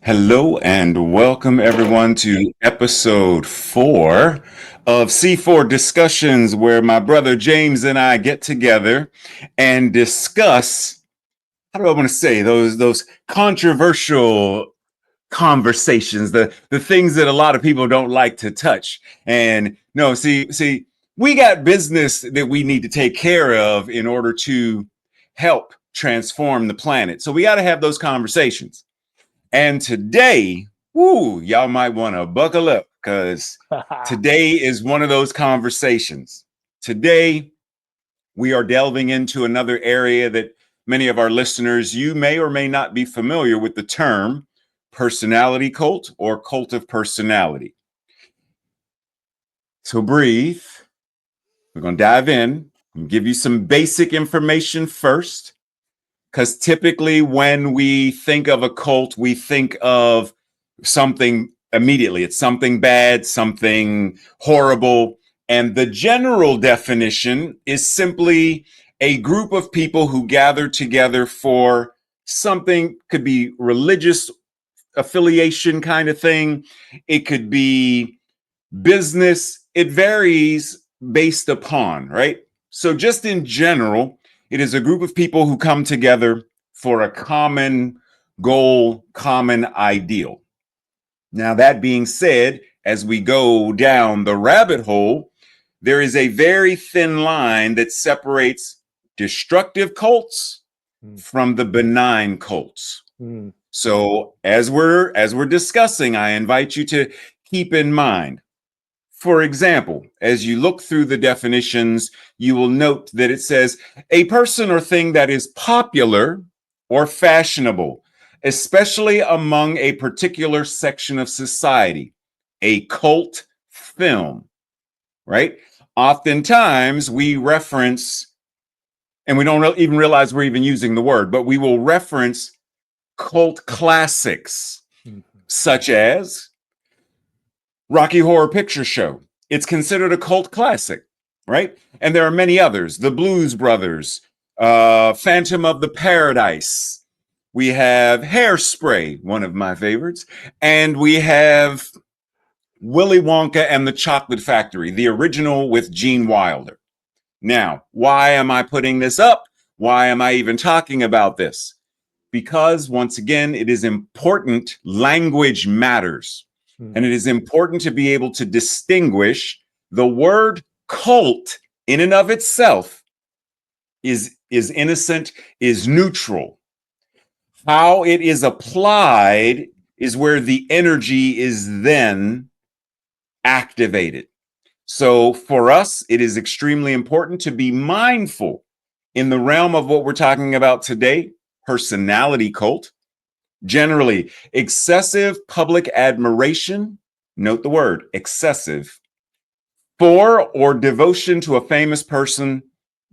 Hello and welcome everyone to episode 4 of C4 Discussions, where my brother James and I get together and discuss, how do I want to say, those controversial conversations, the things that a lot of people don't like to touch. And no, see, we got business that we need to take care of in order to help transform the planet. So we got to have those conversations. And today, woo, y'all might want to buckle up because today is one of those conversations. Today, we are delving into another area that many of our listeners, you may or may not be familiar with the term personality cult or cult of personality. So breathe. We're going to dive in and give you some basic information first. Because typically, when we think of a cult, we think of something immediately. It's something bad, something horrible. And the general definition is simply a group of people who gather together for something, could be religious affiliation kind of thing, it could be business. It varies based upon, right? So, just in general, it is a group of people who come together for a common goal, common ideal. Now, that being said, as we go down the rabbit hole, there is a very thin line that separates destructive cults from the benign cults. So, as we're discussing, I invite you to keep in mind, for example, as you look through the definitions, you will note that it says a person or thing that is popular or fashionable, especially among a particular section of society, a cult film, right? Oftentimes we reference, and we don't even realize we're even using the word, but we will reference cult classics such as Rocky Horror Picture Show. It's considered a cult classic, right? And there are many others. The Blues Brothers, Phantom of the Paradise. We have Hairspray, one of my favorites. And we have Willy Wonka and the Chocolate Factory, the original with Gene Wilder. Now, why am I putting this up? Why am I even talking about this? Because once again, it is important. Language matters. And it is important to be able to distinguish the word cult in and of itself is innocent, is neutral. How it is applied is where the energy is then activated. So for us, it is extremely important to be mindful in the realm of what we're talking about today, personality cult. Generally, excessive public admiration, note the word excessive, for or devotion to a famous person.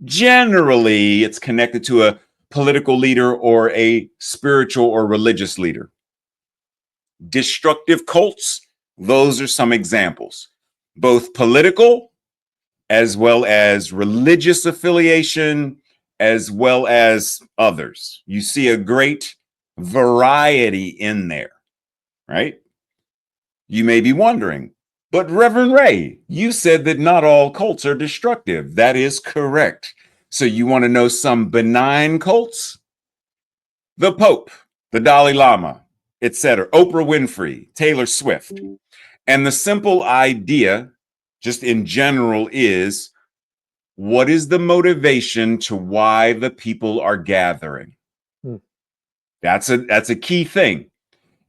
Generally, it's connected to a political leader or a spiritual or religious leader. Destructive cults, those are some examples, both political as well as religious affiliation, as well as others. You see a great variety in there, right? You may be wondering, but Reverend Ray, you said that not all cults are destructive. That is correct. So you want to know some benign cults? The Pope, the Dalai Lama, etc., Oprah Winfrey, Taylor Swift. And the simple idea, just in general, is what is the motivation to why the people are gathering? That's a key thing.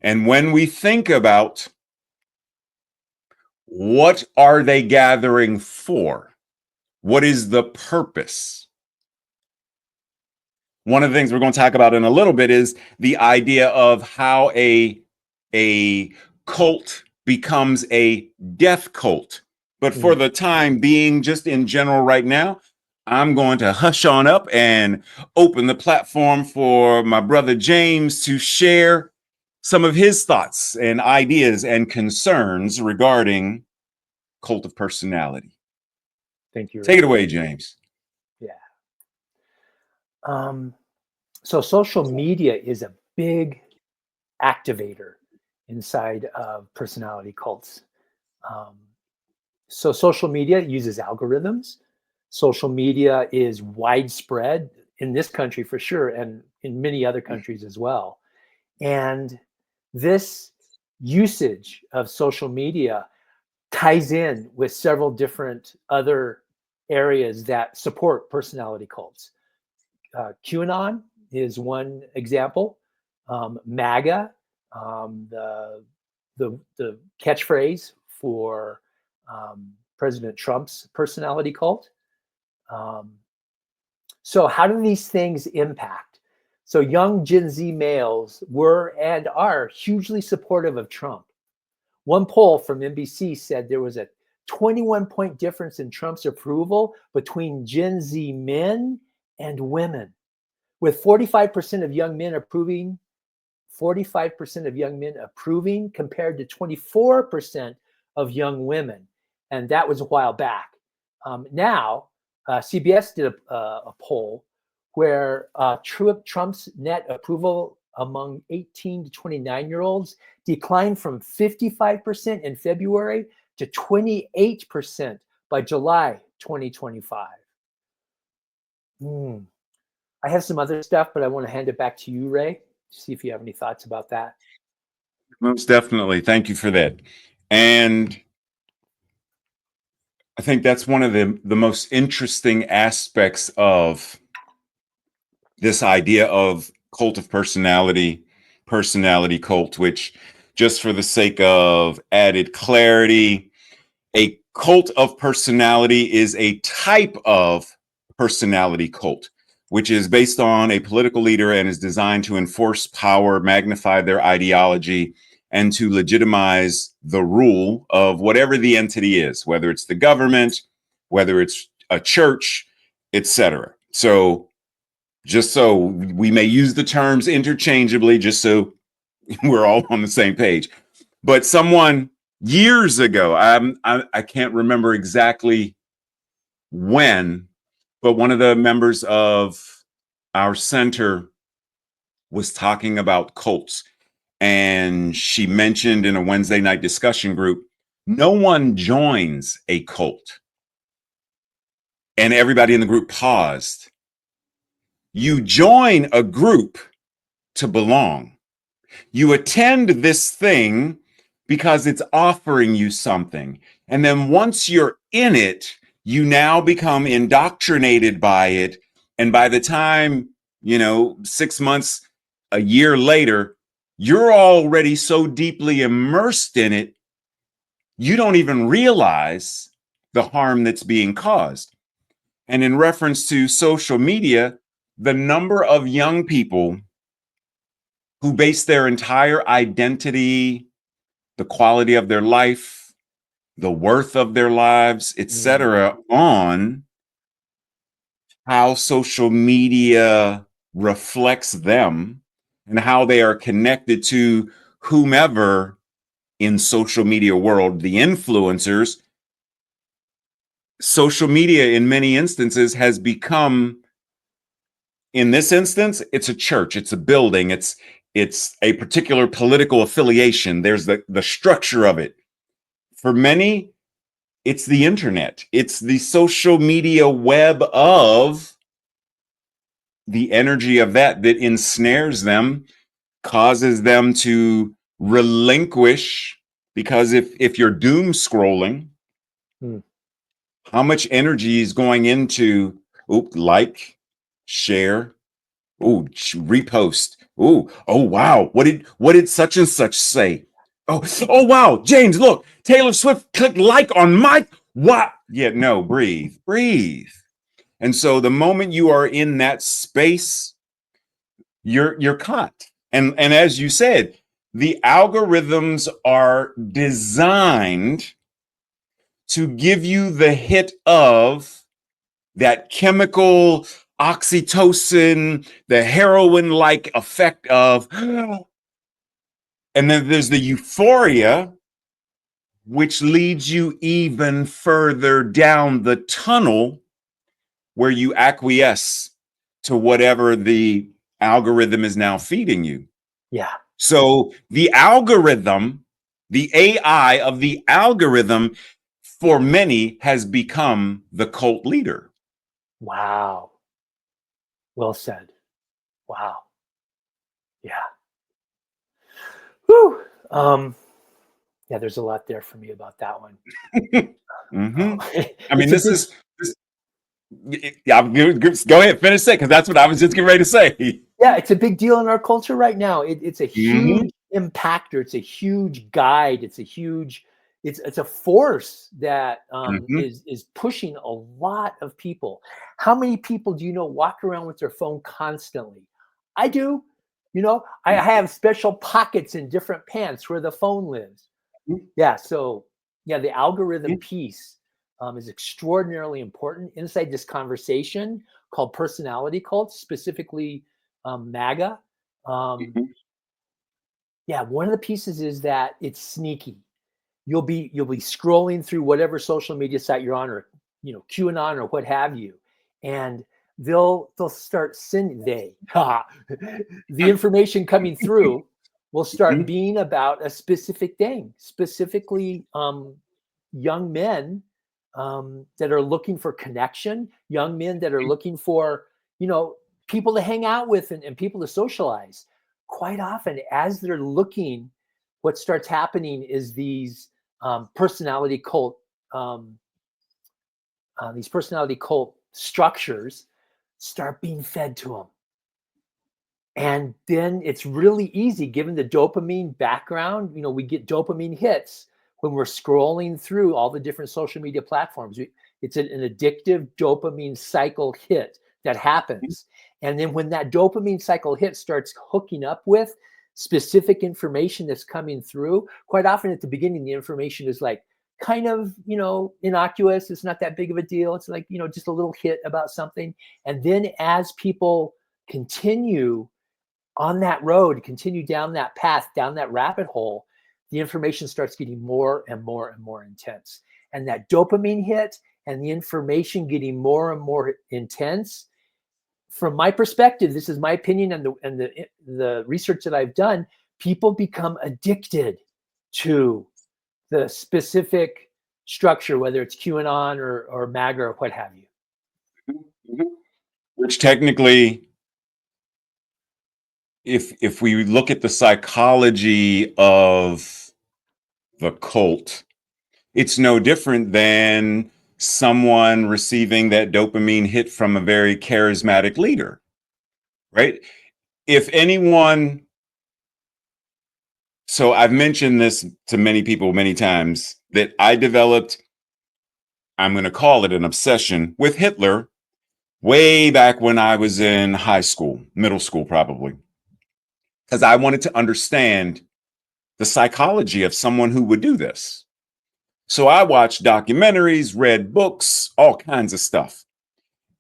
And when we think about what are they gathering for? What is the purpose? One of the things we're going to talk about in a little bit is the idea of how a cult becomes a death cult. But for the time being, just in general right now, I'm going to hush on up and open the platform for my brother James to share some of his thoughts and ideas and concerns regarding cult of personality. Thank you. Take it away, James. Yeah. So social media is a big activator inside of personality cults. So social media uses algorithms. Social media is widespread in this country for sure, and in many other countries as well. And this usage of social media ties in with several different other areas that support personality cults. QAnon is one example. MAGA, the catchphrase for President Trump's personality cult. So how do these things impact? So young Gen Z males were and are hugely supportive of Trump. One poll from NBC said there was a 21-point difference in Trump's approval between Gen Z men and women, with 45% of young men approving, 45% of young men approving compared to 24% of young women. And that was a while back. Now, CBS did a poll where Trump's net approval among 18 to 29-year-olds declined from 55% in February to 28% by July 2025. I have some other stuff, but I want to hand it back to you, Ray, to see if you have any thoughts about that. Most definitely. Thank you for that. And I think that's one of the most interesting aspects of this idea of cult of personality, personality cult, which, just for the sake of added clarity, a cult of personality is a type of personality cult, which is based on a political leader and is designed to enforce power, magnify their ideology, and to legitimize the rule of whatever the entity is, whether it's the government, whether it's a church, etc. So just so we may use the terms interchangeably, just so we're all on the same page. But someone years ago, I can't remember exactly when, but one of the members of our center was talking about cults. And she mentioned in a Wednesday night discussion group, no one joins a cult. And everybody in the group paused. You join a group to belong. You attend this thing because it's offering you something. And then once you're in it, you now become indoctrinated by it. And by the time, 6 months, a year later, you're already so deeply immersed in it, you don't even realize the harm that's being caused. And in reference to social media, the number of young people who base their entire identity, the quality of their life, the worth of their lives, etc., on how social media reflects them and how they are connected to whomever in social media world, the influencers. Social media in many instances has become, in this instance, it's a church, it's a building, it's a particular political affiliation. There's the structure of it. For many, it's the internet. It's the social media web of the energy of that ensnares them, causes them to relinquish. Because if you're doom scrolling, how much energy is going into like, share, repost. Oh wow, what did such and such say? Oh wow, James, look, Taylor Swift clicked like on my what? Yeah, no, breathe. And so the moment you are in that space, you're caught. And as you said, the algorithms are designed to give you the hit of that chemical oxytocin, the heroin-like effect of, and then there's the euphoria, which leads you even further down the tunnel where you acquiesce to whatever the algorithm is now feeding you. Yeah. So the algorithm, the AI of the algorithm for many has become the cult leader. Wow. Well said. Wow. Yeah. Whew. Yeah, there's a lot there for me about that one. Mm-hmm. I mean, It's a this big, is this. Yeah, go ahead, finish it because that's what I was just getting ready to say. yeah, it's a big deal in our culture right now. It's a Mm-hmm. huge impactor. It's a huge guide. It's a force that Mm-hmm. is pushing a lot of people. How many people do you know walk around with their phone constantly? I do. You know, I have special pockets in different pants where the phone lives. Yeah. So yeah, the algorithm piece is extraordinarily important inside this conversation called personality cults, specifically MAGA. Um, Mm-hmm. yeah, one of the pieces is that it's sneaky. You'll be scrolling through whatever social media site you're on, or QAnon or what have you, and they'll start sending the information coming through will start being about a specific thing, specifically young men that are looking for connection, young men that are looking for people to hang out with and people to socialize. Quite often, as they're looking, what starts happening is personality cult um, these personality cult structures start being fed to them. And then it's really easy, given the dopamine background. We get dopamine hits when we're scrolling through all the different social media platforms. It's an addictive dopamine cycle hit that happens. And then when that dopamine cycle hit starts hooking up with specific information that's coming through, quite often at the beginning, the information is like kind of, innocuous. It's not that big of a deal. It's like, just a little hit about something. And then as people continue on that road, continue down that path, down that rabbit hole, the information starts getting more and more and more intense. And that dopamine hit and the information getting more and more intense, from my perspective, this is my opinion and the research that I've done, people become addicted to the specific structure, whether it's QAnon or MAGA or what have you. Which technically, if we look at the psychology of the cult, it's no different than someone receiving that dopamine hit from a very charismatic leader, right? If anyone, so I've mentioned this to many people many times that I developed, I'm going to call it an obsession with Hitler way back when I was in high school, middle school, probably, because I wanted to understand the psychology of someone who would do this. So I watched documentaries, read books, all kinds of stuff.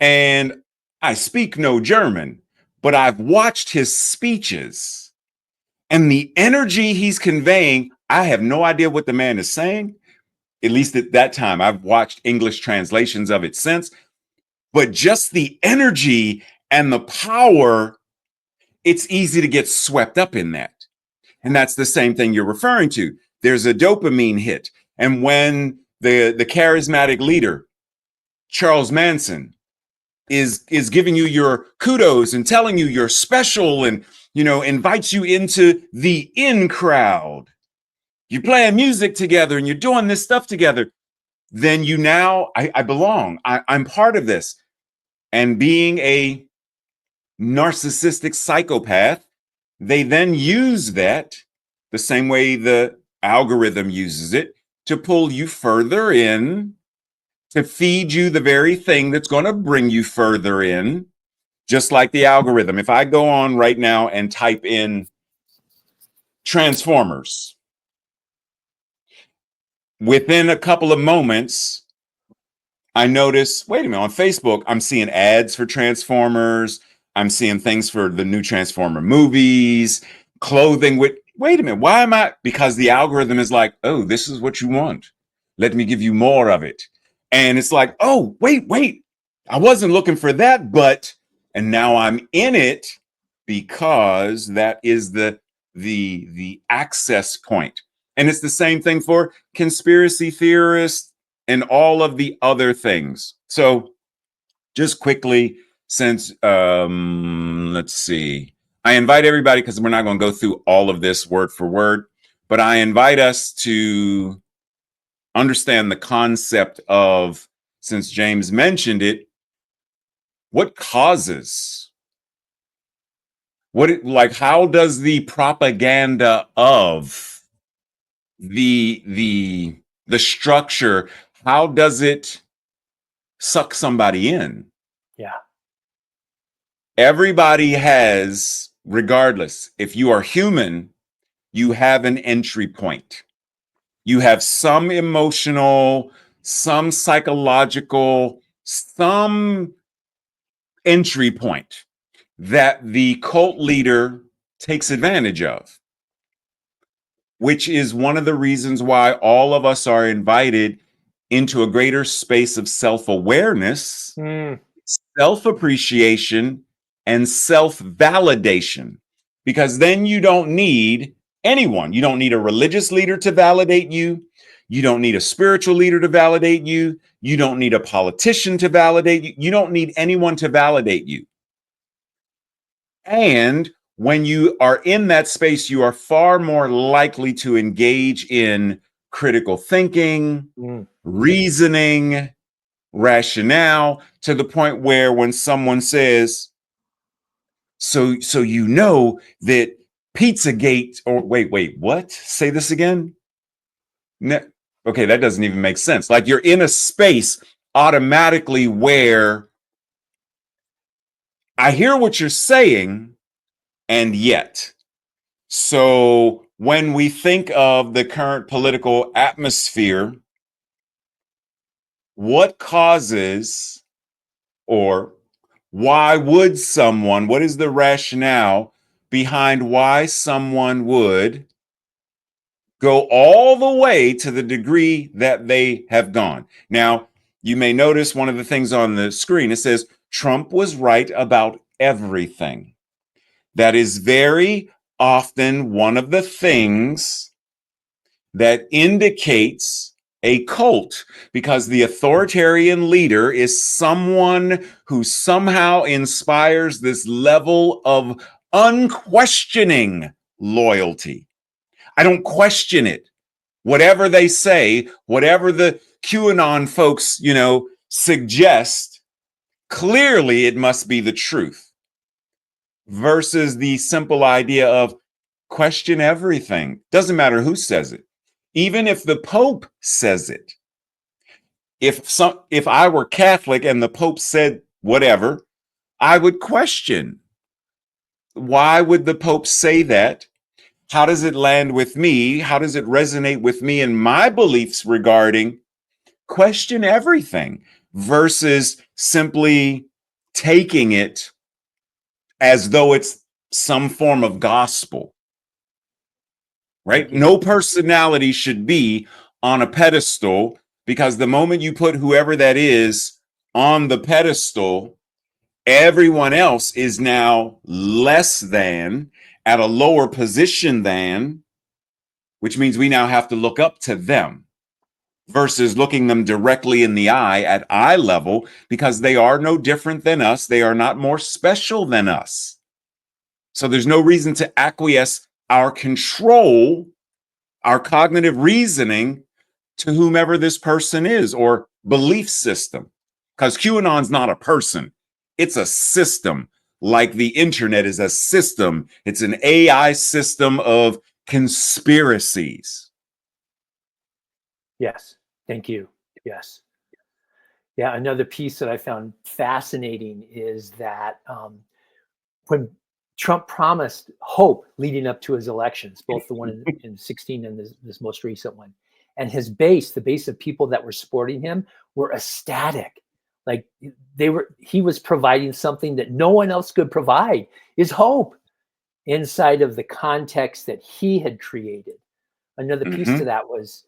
And I speak no German, but I've watched his speeches and the energy he's conveying. I have no idea what the man is saying, at least at that time. I've watched English translations of it since, but just the energy and the power, it's easy to get swept up in that. And that's the same thing you're referring to. There's a dopamine hit. And when the charismatic leader, Charles Manson, is giving you your kudos and telling you you're special and invites you into the in crowd, you're playing music together and you're doing this stuff together, then I belong. I'm part of this. And being a narcissistic psychopath, they then use that the same way the algorithm uses it to pull you further in, to feed you the very thing that's going to bring you further in, just like the algorithm. If I go on right now and type in Transformers, within a couple of moments, I notice, wait a minute, on Facebook, I'm seeing ads for Transformers. I'm seeing things for the new Transformer movies, clothing with, wait a minute, why am I? Because the algorithm is like, oh, this is what you want. Let me give you more of it. And it's like, oh, wait, I wasn't looking for that, and now I'm in it because that is the the access point. And it's the same thing for conspiracy theorists and all of the other things. So just quickly, since let's see, I invite everybody, because we're not going to go through all of this word for word, but I invite us to understand the concept of, since James mentioned it, what causes, how does the propaganda of the structure, how does it suck somebody in? Yeah. Everybody has, regardless, if you are human, you have an entry point. You have some emotional, some psychological, some entry point that the cult leader takes advantage of, which is one of the reasons why all of us are invited into a greater space of self-awareness, self-appreciation, and self-validation. Because then you don't need anyone. You don't need a religious leader to validate you. You don't need a spiritual leader to validate you. You don't need a politician to validate you. You don't need anyone to validate you. And when you are in that space, you are far more likely to engage in critical thinking, reasoning, rationale, to the point where when someone says, so you know that Pizzagate, or wait, what? Say this again? No, okay, that doesn't even make sense. Like, you're in a space automatically where I hear what you're saying, and yet. So when we think of the current political atmosphere, what causes, or why would someone, what is the rationale behind why someone would go all the way to the degree that they have gone? Now, you may notice one of the things on the screen, it says Trump was right about everything. That is very often one of the things that indicates a cult, because the authoritarian leader is someone who somehow inspires this level of unquestioning loyalty. I don't question it. Whatever they say, whatever the QAnon folks, suggest, clearly it must be the truth, versus the simple idea of question everything. Doesn't matter who says it. Even if the Pope says it. If I were Catholic and the Pope said whatever, I would question. Why would the Pope say that? How does it land with me? How does it resonate with me and my beliefs regarding? Question everything, versus simply taking it as though it's some form of gospel, right? No personality should be on a pedestal, because the moment you put whoever that is on the pedestal, everyone else is now less than, at a lower position than, which means we now have to look up to them, versus looking them directly in the eye at eye level, because they are no different than us. They are not more special than us. So there's no reason to acquiesce our control, our cognitive reasoning, to whomever this person is or belief system. Because QAnon's not a person, it's a system. Like the internet is a system, it's an AI system of conspiracies. Yes, thank you. Yes. Yeah, another piece that I found fascinating is that when Trump promised hope leading up to his elections, both the one in 16 and this most recent one, and his base, the base of people that were supporting him, were ecstatic. Like he was providing something that no one else could provide, is hope, inside of the context that he had created. Another piece to that was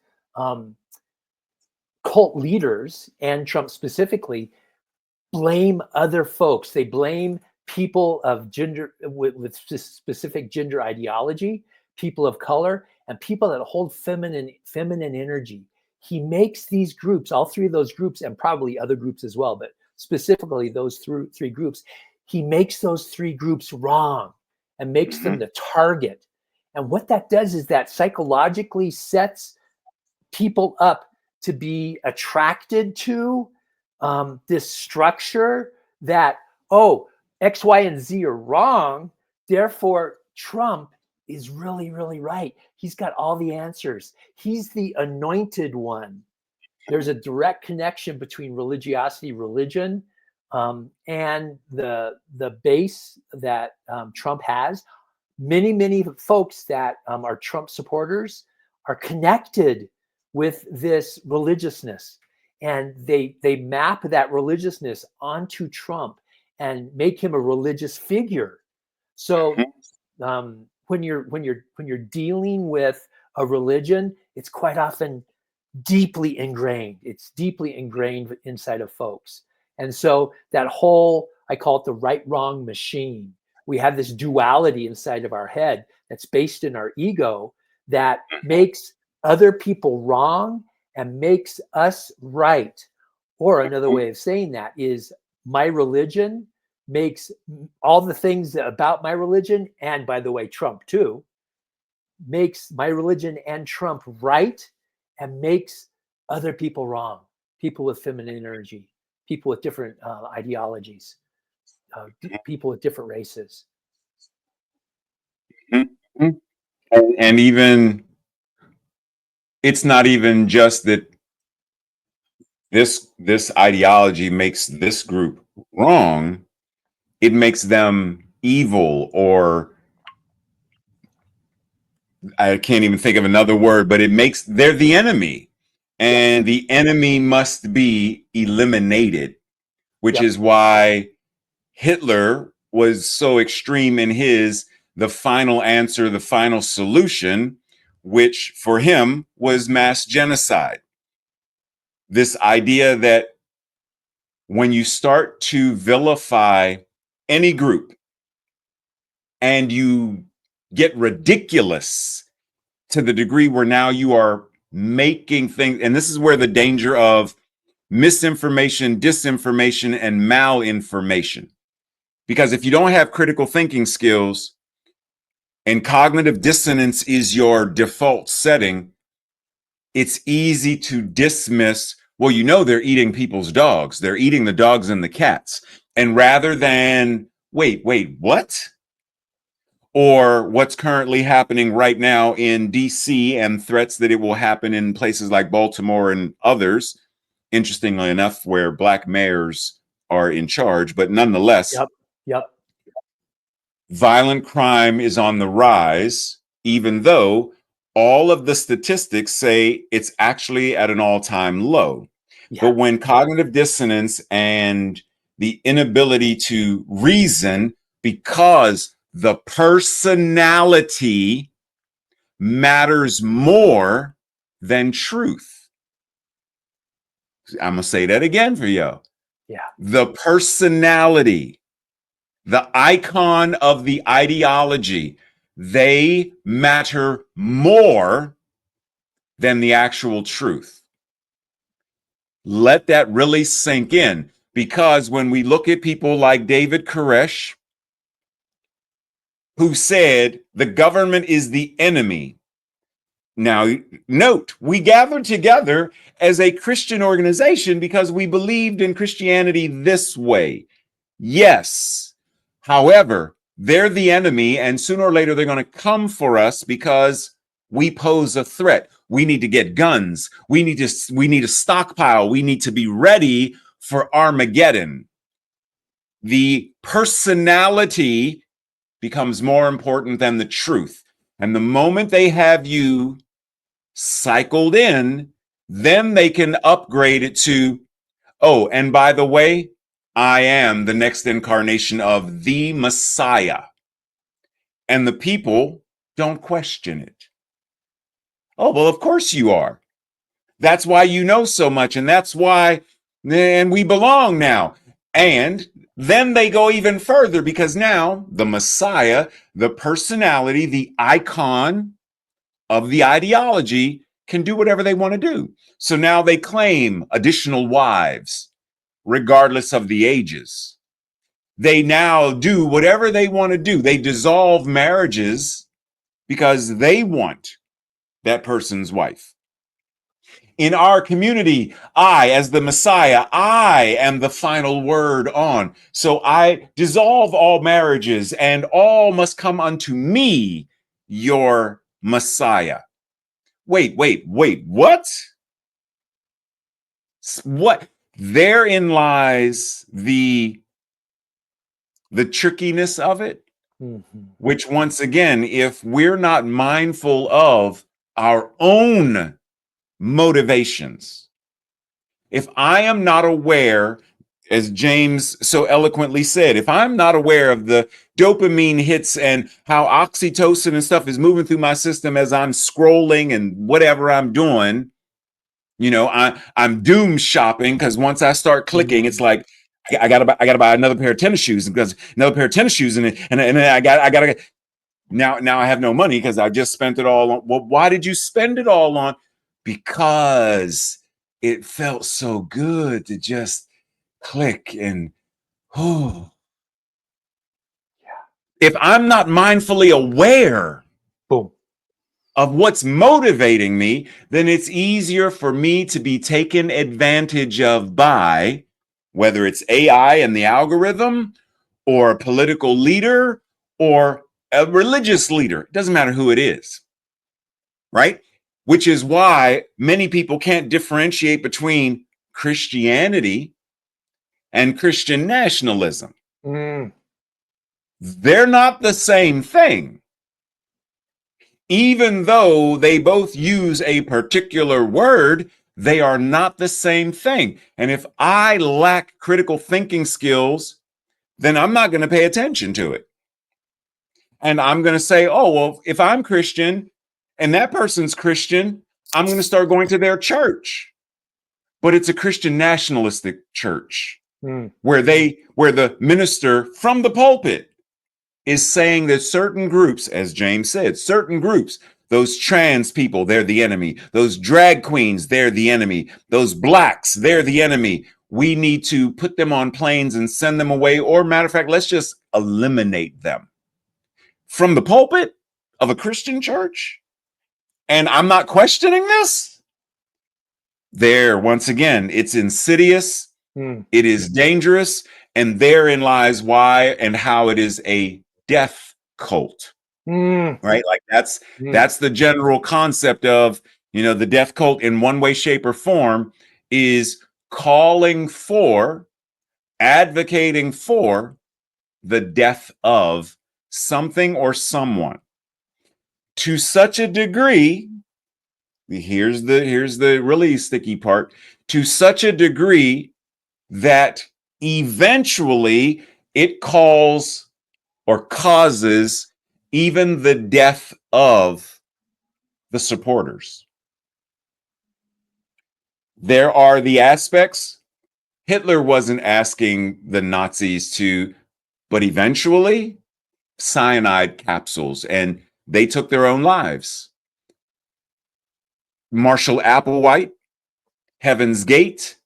cult leaders, and Trump specifically, blame other folks. They blame people of gender with specific gender ideology people of color, and people that hold feminine energy. He makes these groups, all three of those groups, and probably other groups as well, but specifically those three groups, he makes those three groups wrong and makes them the target. And what that does is that psychologically sets people up to be attracted to this structure that, oh, X, Y, and Z are wrong. Therefore, Trump is really, really right. He's got all the answers. He's the anointed one. There's a direct connection between religiosity, religion, and the base that Trump has. Many folks that are Trump supporters are connected with this religiousness, and they map that religiousness onto Trump and make him a religious figure. So when you're dealing with a religion, it's quite often deeply ingrained. It's deeply ingrained inside of folks. And so that whole, I call it the right-wrong machine. We have this duality inside of our head that's based in our ego that makes other people wrong and makes us right. Or another way of saying that is my religion makes all the things about my religion, and by the way, Trump too, makes my religion and Trump right and makes other people wrong. People with feminine energy, people with different ideologies, people with different races. And even, it's not even just that this ideology makes this group wrong. It makes them evil, or I can't even think of another word, but they're the enemy. And the enemy must be eliminated, which is why Hitler was so extreme in the final answer, the final solution, which for him was mass genocide. This idea that when you start to vilify any group and you get ridiculous to the degree where now you are making things, and this is where the danger of misinformation, disinformation, and malinformation. Because if you don't have critical thinking skills and cognitive dissonance is your default setting, it's easy to dismiss, well, they're eating people's dogs. They're eating the dogs and the cats. And rather than, wait, what? Or what's currently happening right now in DC and threats that it will happen in places like Baltimore and others, interestingly enough, where Black mayors are in charge, but nonetheless, violent crime is on the rise, even though all of the statistics say it's actually at an all-time low. But when cognitive dissonance and the inability to reason, because the personality matters more than truth. I'm going to say that again for you. The personality, the icon of the ideology, they matter more than the actual truth. Let that really sink in, because when we look at people like David Koresh, who said the government is the enemy. Now, note, we gathered together as a Christian organization because we believed in Christianity this way. Yes. However, they're the enemy, and sooner or later they're going to come for us because we pose a threat. We need to get guns. We need to stockpile. We need to be ready for Armageddon. The personality becomes more important than the truth. And the moment they have you cycled in, then they can upgrade it to, oh, and by the way, I am the next incarnation of the Messiah. And the people don't question it. Oh, well, of course you are. That's why you know so much. And that's why, and we belong now. And Then they go even further because now the Messiah, the personality, the icon of the ideology can do whatever they want to do. So now they claim additional wives, regardless of the ages. They now do whatever they want to do. They dissolve marriages because they want that person's wife. In our community, I, as the Messiah, I am the final word on. So I dissolve all marriages, and all must come unto me, your Messiah. Wait, what? What? Therein lies the trickiness of it, which once again, if we're not mindful of our own motivations, if I am not aware, as James so eloquently said, if I'm not aware of the dopamine hits and how oxytocin and stuff is moving through my system as I'm scrolling and whatever I'm doing, I'm doom shopping because once I start clicking, it's like I gotta buy another pair of tennis shoes because another pair of tennis shoes and I gotta now I have no money because I just spent it all on. Well, why did you spend it all on? Because it felt so good to just click and oh. If I'm not mindfully aware Boom. of what's motivating me, then it's easier for me to be taken advantage of by whether it's AI and the algorithm or a political leader or a religious leader. It doesn't matter who it is, right? Which is why many people can't differentiate between Christianity and Christian nationalism. They're not the same thing. Even though they both use a particular word, they are not the same thing. And if I lack critical thinking skills, then I'm not going to pay attention to it. And I'm going to say, oh, well, if I'm Christian and that person's Christian, I'm going to start going to their church. But it's a Christian nationalistic church where the minister from the pulpit is saying that certain groups, as James said, certain groups, those trans people, they're the enemy. Those drag queens, they're the enemy. Those blacks, they're the enemy. We need to put them on planes and send them away. Or matter of fact, let's just eliminate them from the pulpit of a Christian church. And I'm not questioning this. There, once again, it's insidious. It is dangerous. And therein lies why and how it is a death cult. Right? Like that's the general concept of, the death cult in one way, shape, or form is calling for, advocating for the death of something or someone to such a degree. Here's the really sticky part. To such a degree that eventually it calls or causes even the death of the supporters. There are the aspects. Hitler wasn't asking the Nazis to, but eventually cyanide capsules, and they took their own lives. Marshall Applewhite, Heaven's Gate,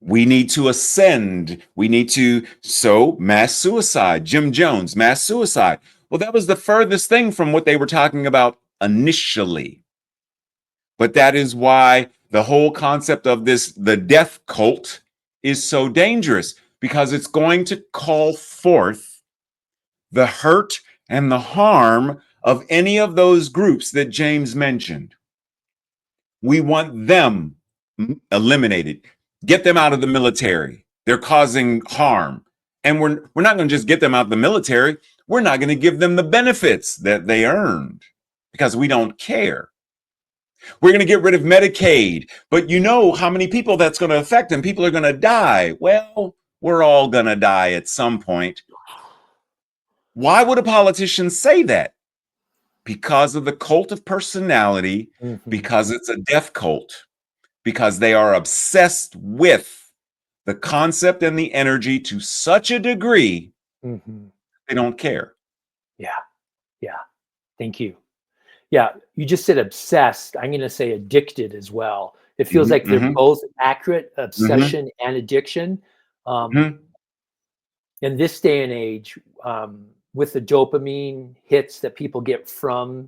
we need to ascend. Mass suicide. Jim Jones, mass suicide. Well, that was the furthest thing from what they were talking about initially. But that is why the whole concept of the death cult is so dangerous, because it's going to call forth the hurt and the harm of any of those groups that James mentioned. We want them eliminated. Get them out of the military. They're causing harm. And we're not going to just get them out of the military. We're not going to give them the benefits that they earned because we don't care. We're going to get rid of Medicaid, but you know how many people that's going to affect, and people are going to die. Well, we're all going to die at some point. Why would a politician say that? Because of the cult of personality, because it's a death cult, because they are obsessed with the concept and the energy to such a degree they don't care. Yeah. Yeah. Thank you. Yeah. You just said obsessed. I'm going to say addicted as well. It feels like they're both accurate, obsession and addiction. In this day and age, with the dopamine hits that people get from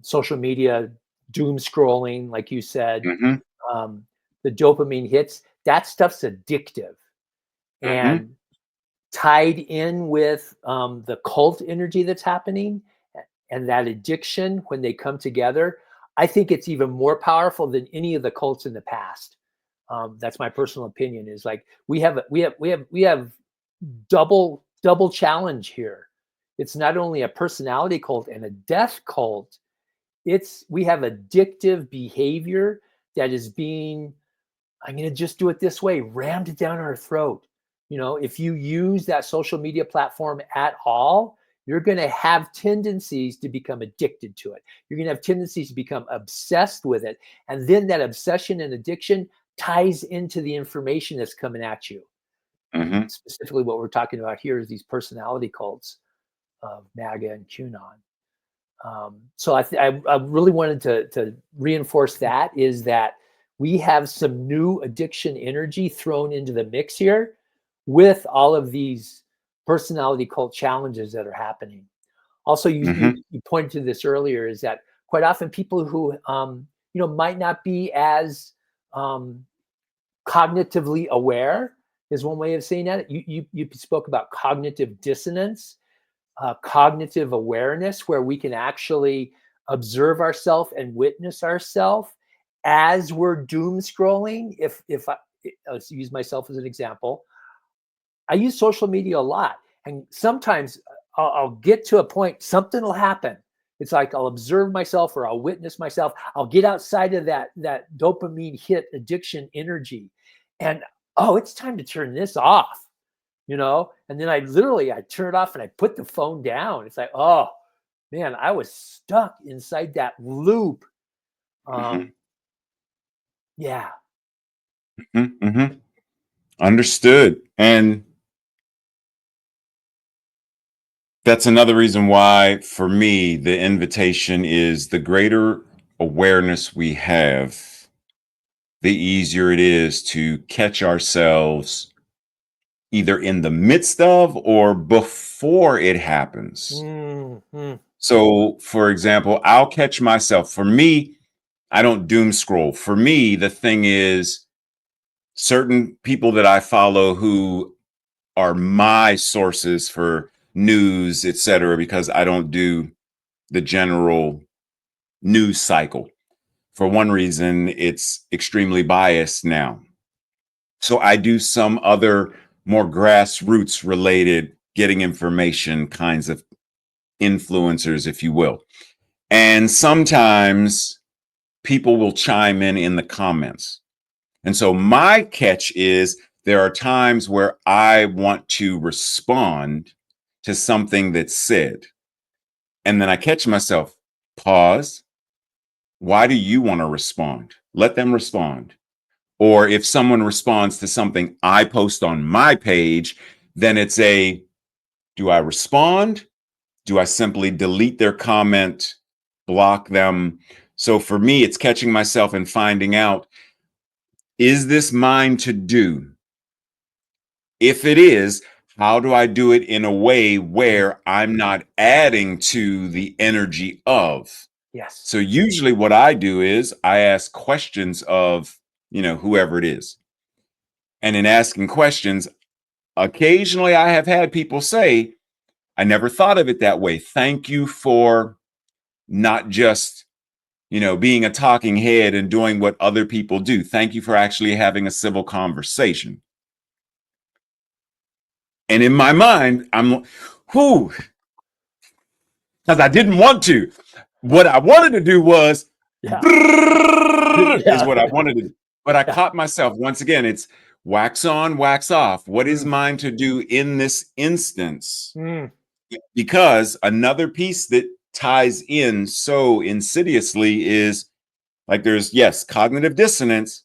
social media, doom scrolling, like you said, the dopamine hits, that stuff's addictive. And tied in with the cult energy that's happening and that addiction, when they come together, I think it's even more powerful than any of the cults in the past. That's my personal opinion. Is like we have double challenge here. It's not only a personality cult and a death cult. We have addictive behavior that is being, I'm going to just do it this way, rammed down our throat. You know, if you use that social media platform at all, you're going to have tendencies to become addicted to it. You're going to have tendencies to become obsessed with it. And then that obsession and addiction ties into the information that's coming at you. Specifically, what we're talking about here is these personality cults of MAGA and QAnon. So I really wanted to reinforce that, is that we have some new addiction energy thrown into the mix here with all of these personality cult challenges that are happening. Also, you pointed to this earlier, is that quite often people who might not be as cognitively aware is one way of saying that. You spoke about cognitive dissonance, cognitive awareness, where we can actually observe ourselves and witness ourselves as we're doom scrolling. If let's use myself as an example, I use social media a lot, and sometimes I'll get to a point, something will happen. It's like I'll observe myself or I'll witness myself. I'll get outside of that dopamine hit addiction energy, and it's time to turn this off, and then I turn it off and I put the phone down. It's like, oh man, I was stuck inside that loop. Yeah. Understood. And that's another reason why, for me, the invitation is the greater awareness we have, the easier it is to catch ourselves either in the midst of or before it happens. So, for example, I'll catch myself. For me, I don't doom scroll. For me, the thing is, certain people that I follow who are my sources for news, etc., because I don't do the general news cycle. For one reason, it's extremely biased now. So I do some other more grassroots related getting information kinds of influencers, if you will. And sometimes people will chime in the comments. And so my catch is, there are times where I want to respond to something that's said. And then I catch myself, pause. Why do you want to respond? Let them respond. Or if someone responds to something I post on my page, then it's do I respond? Do I simply delete their comment, block them? So for me, it's catching myself and finding out, is this mine to do? If it is, how do I do it in a way where I'm not adding to the energy of? Yes. So usually what I do is I ask questions of, whoever it is. And in asking questions, occasionally I have had people say, I never thought of it that way. Thank you for not just, being a talking head and doing what other people do. Thank you for actually having a civil conversation. And in my mind, I'm, because I didn't want to. What I wanted to do was, is what I wanted to do. But I caught myself. Once again, it's wax on, wax off. What is mine to do in this instance? Because another piece that ties in so insidiously is, like, there's, yes, cognitive dissonance,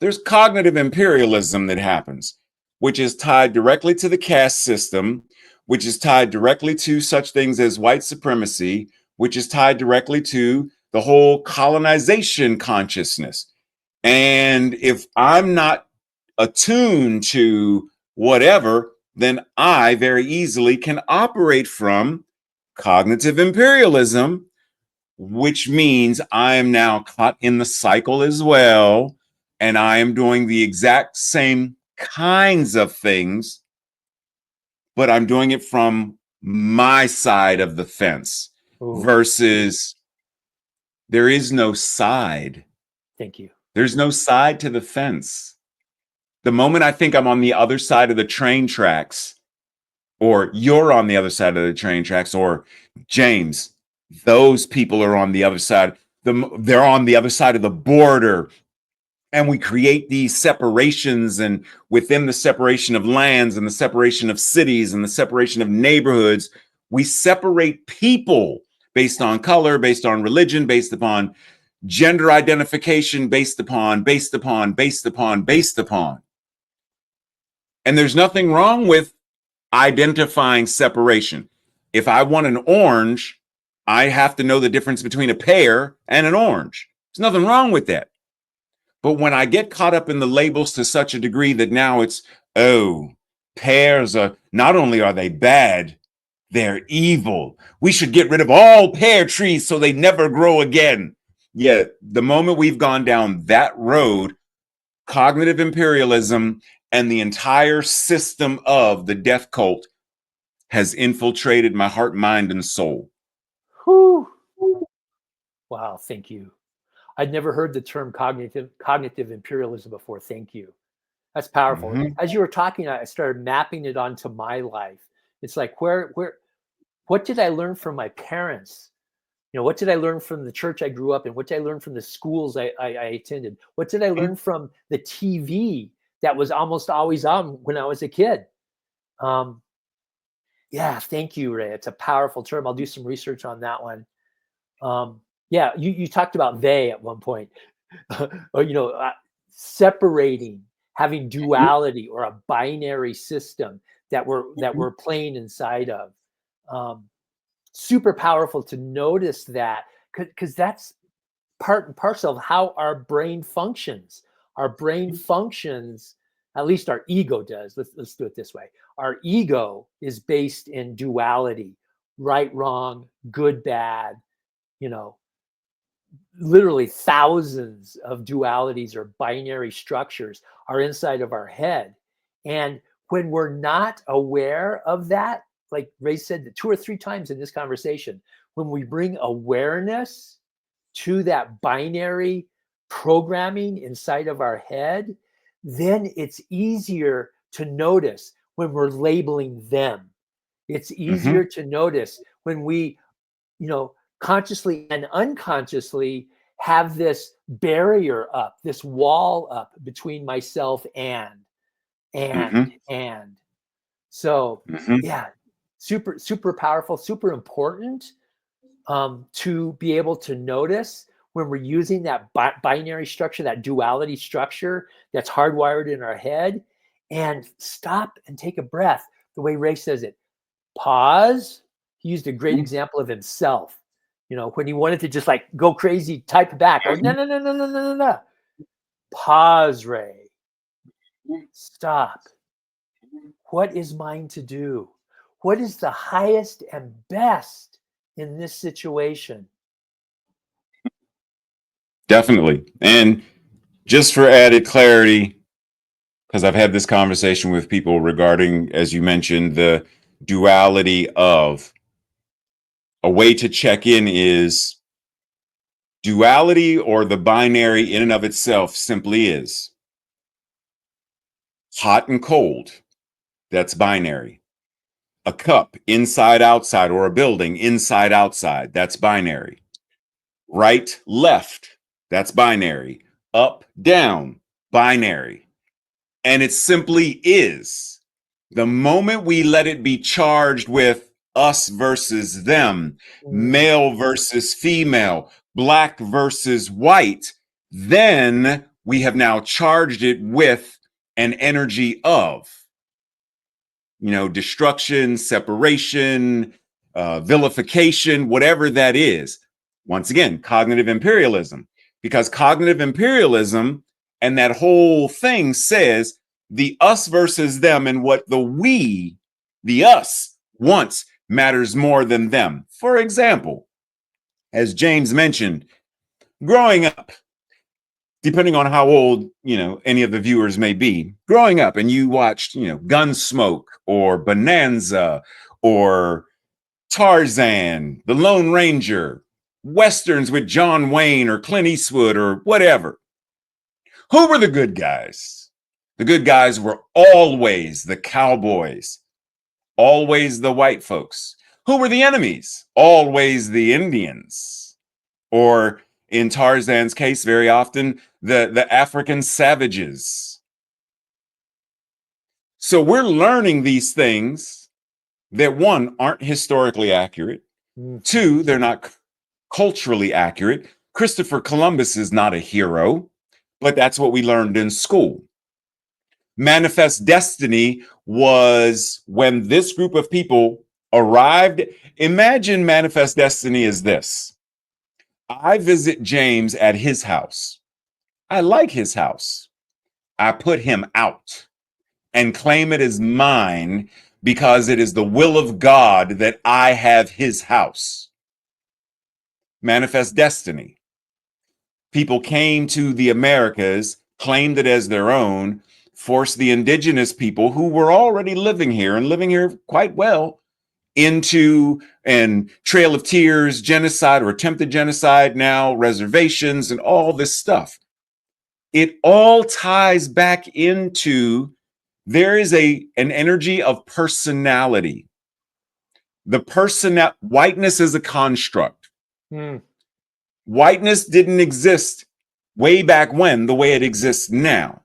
there's cognitive imperialism that happens, which is tied directly to the caste system, which is tied directly to such things as white supremacy, which is tied directly to the whole colonization consciousness. And if I'm not attuned to whatever, then I very easily can operate from cognitive imperialism, which means I am now caught in the cycle as well. And I am doing the exact same kinds of things, but I'm doing it from my side of the fence Ooh, versus there is no side. thank you. There's no side to the fence. The moment I think I'm on the other side of the train tracks, or you're on the other side of the train tracks, or James, those people are on the other side. They're on the other side of the border. And we create these separations, and within the separation of lands and the separation of cities and the separation of neighborhoods, we separate people based on color, based on religion, based upon gender identification, based upon. And there's nothing wrong with identifying separation. If I want an orange, I have to know the difference between a pear and an orange. There's nothing wrong with that. But when I get caught up in the labels to such a degree that now it's, oh, pears are, not only are they bad, they're evil. We should get rid of all pear trees so they never grow again. Yeah, the moment we've gone down that road, cognitive imperialism and the entire system of the death cult has infiltrated my heart, mind, and soul. Whew. Wow, thank you. I'd never heard the term cognitive imperialism before. Thank you. That's powerful. Mm-hmm. As you were talking, I started mapping it onto my life. It's like what did I learn from my parents? What did I learn from the church I grew up in? What did I learn from the schools I attended? What did I learn from the TV that was almost always on when I was a kid? Yeah, thank you, Ray. It's a powerful term. I'll do some research on that one. Yeah, you talked about they at one point, or separating, having duality or a binary system that we're playing inside of. Super powerful to notice that, because that's part and parcel of how our brain functions. Our brain functions, at least our ego does. Let's do it this way. Our ego is based in duality, right, wrong, good, bad. Literally thousands of dualities or binary structures are inside of our head. And when we're not aware of that, like Ray said 2 or 3 times in this conversation, when we bring awareness to that binary programming inside of our head, then it's easier to notice when we're labeling them. It's easier to notice when we, consciously and unconsciously have this barrier up, this wall up between myself and. So, yeah, super powerful, super important to be able to notice when we're using that binary structure, that duality structure that's hardwired in our head, and stop and take a breath. The way Ray says it, pause. He used a great example of himself. When he wanted to just like go crazy, type back. No. Pause, Ray. Stop. What is mine to do? What is the highest and best in this situation? Definitely. And just for added clarity, because I've had this conversation with people regarding, as you mentioned, the duality of, a way to check in is duality, or the binary in and of itself simply is hot and cold. That's binary. A cup, inside, outside, or a building, inside, outside. That's binary. Right, left. That's binary. Up, down. Binary. And it simply is. The moment we let it be charged with us versus them, male versus female, black versus white, then we have now charged it with an energy of, destruction, separation, vilification, whatever that is. Once again, cognitive imperialism, because cognitive imperialism and that whole thing says the us versus them, and what the us wants matters more than them. For example, as James mentioned, growing up, depending on how old, any of the viewers may be, growing up and you watched, Gunsmoke or Bonanza or Tarzan, The Lone Ranger, Westerns with John Wayne or Clint Eastwood or whatever. Who were the good guys? The good guys were always the cowboys, always the white folks. Who were the enemies? Always the Indians. Or in Tarzan's case, very often, the African savages. So we're learning these things that, one, aren't historically accurate. Two, they're not culturally accurate. Christopher Columbus is not a hero, but that's what we learned in school. Manifest Destiny was when this group of people arrived. Imagine Manifest Destiny is this. I visit James at his house. I like his house. I put him out and claim it as mine because it is the will of God that I have his house. Manifest Destiny. People came to the Americas, claimed it as their own, forced the indigenous people who were already living here and living here quite well into and Trail of Tears, genocide or attempted genocide now, reservations and all this stuff. It all ties back into there is an energy of personality. Whiteness is a construct. Whiteness didn't exist way back when the way it exists now.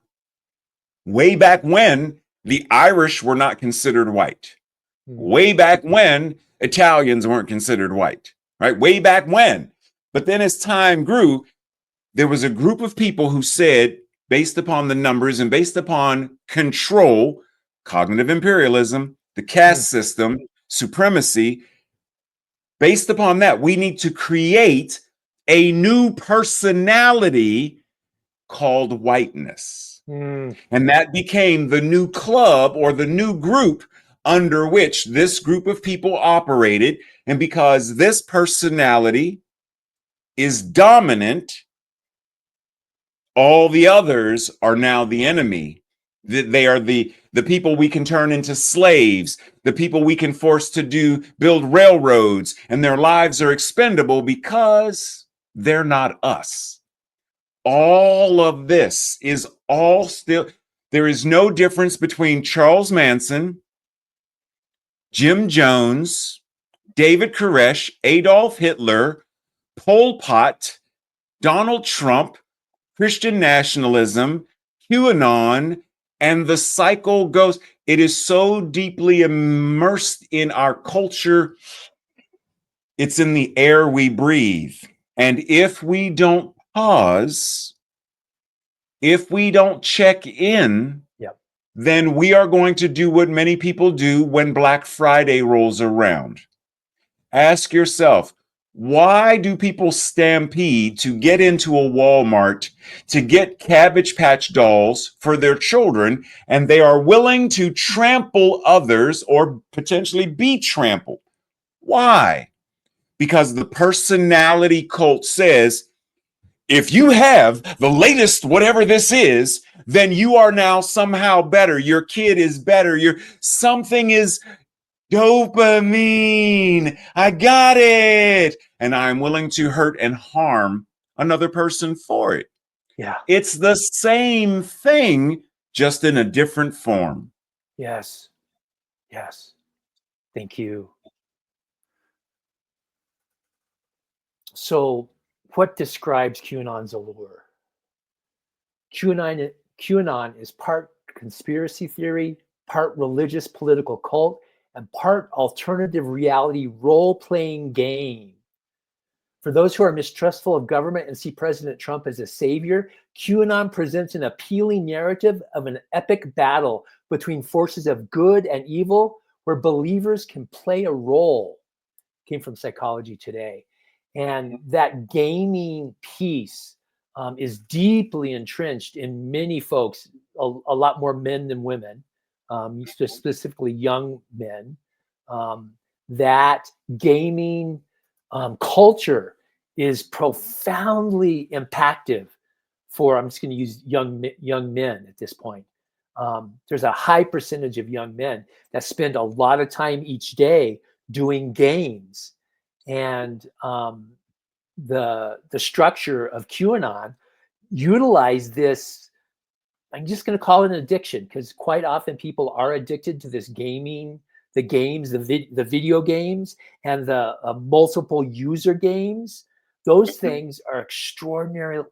Way back when, the Irish were not considered white. Way back when, Italians weren't considered white, right? Way back when. But then as time grew, there was a group of people who said, based upon the numbers and based upon control, cognitive imperialism, the caste system, supremacy, based upon that, we need to create a new personality called whiteness. And that became the new club or the new group under which this group of people operated. And because this personality is dominant, all the others are now the enemy. They are the people we can turn into slaves, the people we can force to build railroads, and their lives are expendable because they're not us. All of this is all still, there is no difference between Charles Manson, Jim Jones, David Koresh, Adolf Hitler, Pol Pot, Donald Trump, Christian nationalism, QAnon, and the cycle goes. It is so deeply immersed in our culture. It's in the air we breathe. And if we don't pause, if we don't check in, then we are going to do what many people do when Black Friday rolls around. Ask yourself, why do people stampede to get into a Walmart to get Cabbage Patch dolls for their children, and they are willing to trample others or potentially be trampled? Why? Because the personality cult says, if you have the latest whatever this is, then you are now somehow better. Your kid is better. Something is dopamine. I got it. And I'm willing to hurt and harm another person for it. Yeah. It's the same thing, just in a different form. Yes. Yes. Thank you. So, what describes QAnon's allure? QAnon is part conspiracy theory, part religious political cult, and part alternative reality role-playing game. For those who are mistrustful of government and see President Trump as a savior, QAnon presents an appealing narrative of an epic battle between forces of good and evil where believers can play a role. Came from Psychology Today. And that gaming piece is deeply entrenched in many folks, a lot more men than women, specifically young men. That gaming culture is profoundly impactful for, I'm just going to use young men at this point. There's a high percentage of young men that spend a lot of time each day doing games, and the structure of QAnon utilize this. I'm just going to call it an addiction, because quite often people are addicted to this gaming, the games, the video games, and the multiple user games. Those things are extraordinarily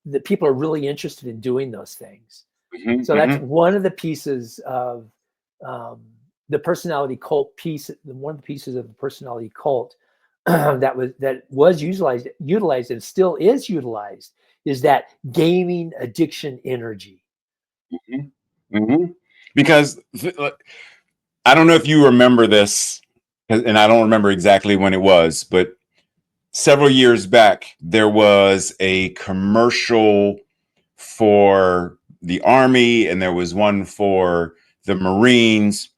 that people are really interested in doing those things. So that's one of the pieces of the personality cult piece. One of the pieces of the personality cult that was utilized and still is utilized is that gaming addiction energy. Because I don't know if you remember this, and I don't remember exactly when it was, but several years back, there was a commercial for the Army, and there was one for the Marines,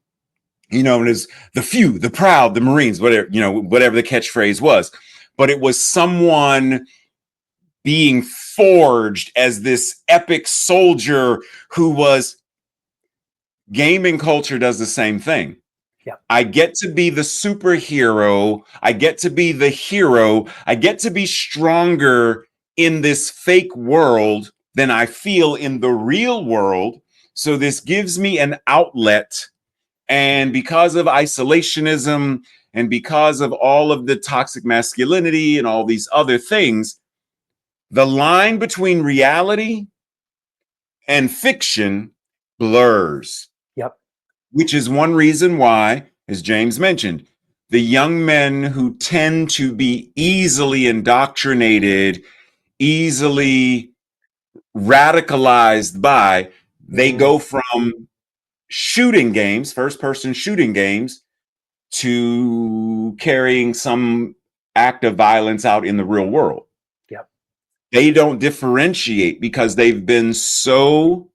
known as the few, the proud, the Marines, whatever, whatever the catchphrase was. But it was someone being forged as this epic soldier who was. Gaming culture does the same thing. Yeah. I get to be the superhero. I get to be the hero. I get to be stronger in this fake world than I feel in the real world. So this gives me an outlet. And because of isolationism and because of all of the toxic masculinity and all these other things, the line between reality and fiction blurs. Yep. Which is one reason why, as James mentioned, the young men who tend to be easily indoctrinated, easily radicalized by, they go from shooting games, first-person shooting games, to carrying some act of violence out in the real world. Yep. They don't differentiate because they've been so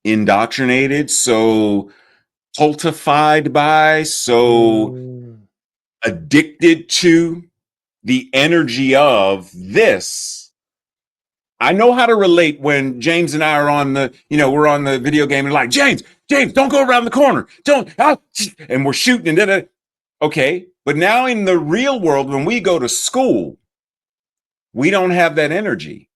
indoctrinated, so cultified by, so addicted to the energy of this. I know how to relate when James and I are on the, we're on the video game and like, James, don't go around the corner. And we're shooting and okay. But now in the real world, when we go to school, we don't have that energy.